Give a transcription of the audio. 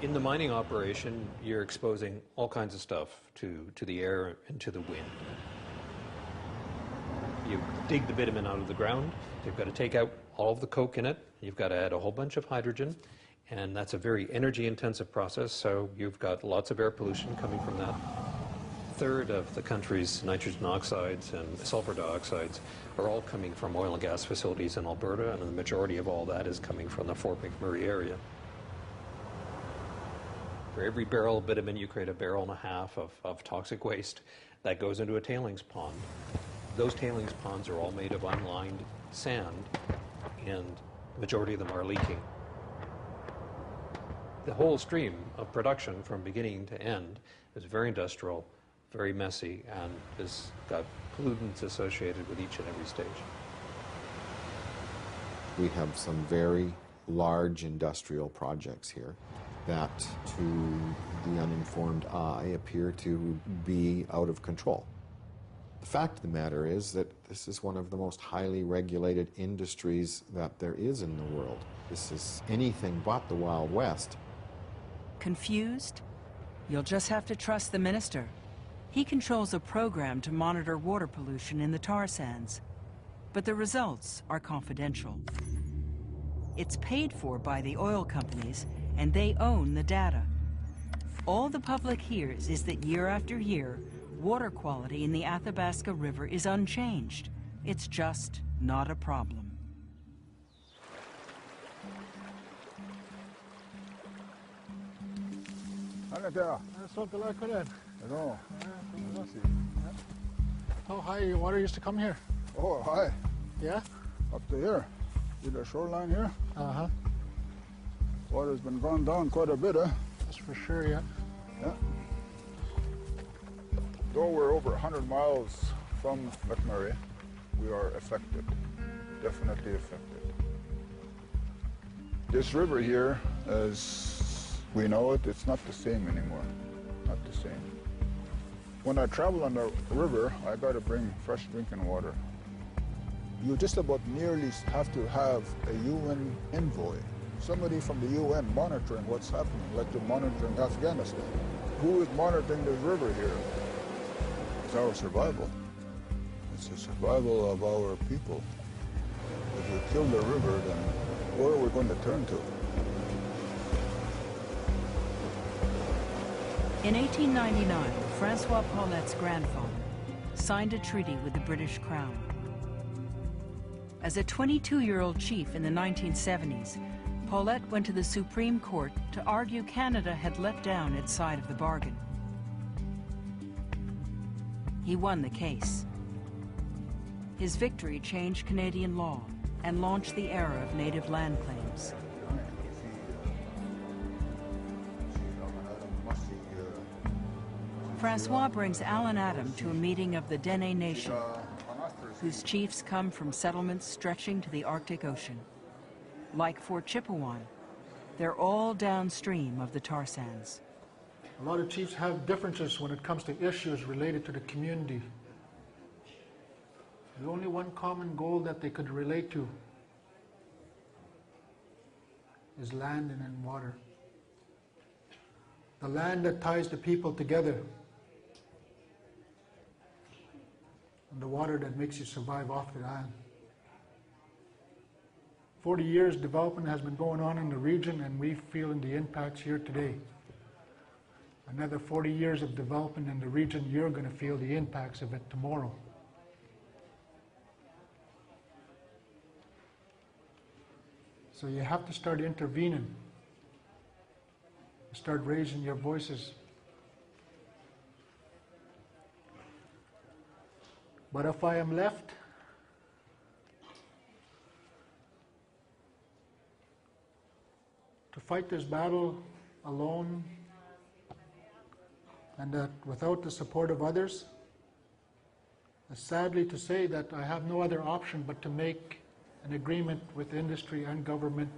In the mining operation, you're exposing all kinds of stuff to the air and to the wind. You dig the bitumen out of the ground, you've got to take out all of the coke in it, you've got to add a whole bunch of hydrogen, and that's a very energy-intensive process, so you've got lots of air pollution coming from that. A third of the country's nitrogen oxides and sulfur dioxides are all coming from oil and gas facilities in Alberta, and the majority of all that is coming from the Fort McMurray area. For every barrel of bitumen, you create a barrel and a half of toxic waste that goes into a tailings pond. Those tailings ponds are all made of unlined sand, and the majority of them are leaking. The whole stream of production from beginning to end is very industrial, very messy, and has got pollutants associated with each and every stage. We have some very large industrial projects here that, to the uninformed eye, appear to be out of control. The fact of the matter is that this is one of the most highly regulated industries that there is in the world. This is anything but the Wild West. Confused? You'll just have to trust the minister. He controls a program to monitor water pollution in the tar sands, but the results are confidential. It's paid for by the oil companies, and they own the data. All the public hears is that year after year, water quality in the Athabasca River is unchanged. It's just not a problem. How high your water used to come here? Oh, high. Yeah? Up to here. See the shoreline here? Uh-huh. Water's been gone down quite a bit, huh? That's for sure, yeah. Yeah. Though we're over 100 miles from McMurray, we are affected. Definitely affected. This river here, as we know it, it's not the same anymore. Not the same. When I travel on the river, I got to bring fresh drinking water. You just about nearly have to have a UN envoy, somebody from the UN monitoring what's happening, like they're monitoring Afghanistan. Who is monitoring this river here? It's our survival. It's the survival of our people. If we kill the river, then where are we going to turn to? In 1899, Francois Paulette's grandfather signed a treaty with the British Crown. As a 22-year-old chief in the 1970s, Paulette went to the Supreme Court to argue Canada had let down its side of the bargain. He won the case. His victory changed Canadian law and launched the era of native land claims. Francois brings Alan Adam to a meeting of the Dene Nation, whose chiefs come from settlements stretching to the Arctic Ocean. Like Fort Chipewyan, they're all downstream of the tar sands. A lot of chiefs have differences when it comes to issues related to the community. The only one common goal that they could relate to is land and then water. The land that ties the people together, and the water that makes you survive off the land. 40 years development has been going on in the region, and we're feeling the impacts here today. Another 40 years of development in the region, you're going to feel the impacts of it tomorrow. So you have to start intervening. Start raising your voices. But if I am left to fight this battle alone, and that without the support of others, it's sadly to say that I have no other option but to make an agreement with industry and government.